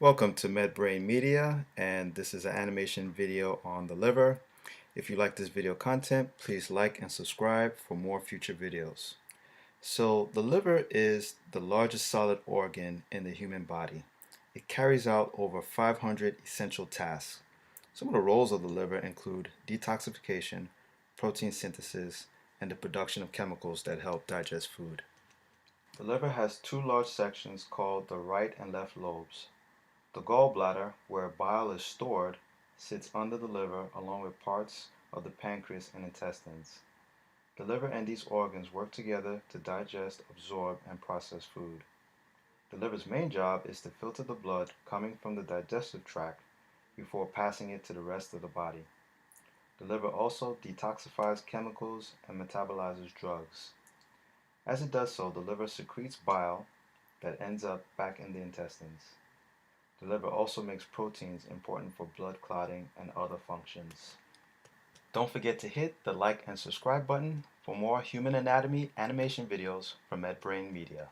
Welcome to MedBrain Media, and this is an animation video on the liver. If you like this video content, please like and subscribe for more future videos. So the liver is the largest solid organ in the human body. It carries out over 500 essential tasks. Some of the roles of the liver include detoxification, protein synthesis, and the production of chemicals that help digest food. The liver has two large sections called the right and left lobes. The gallbladder, where bile is stored, sits under the liver along with parts of the pancreas and intestines. The liver and these organs work together to digest, absorb, and process food. The liver's main job is to filter the blood coming from the digestive tract before passing it to the rest of the body. The liver also detoxifies chemicals and metabolizes drugs. As it does so, the liver secretes bile that ends up back in the intestines. The liver also makes proteins important for blood clotting and other functions. Don't forget to hit the like and subscribe button for more human anatomy animation videos from MedBrain Media.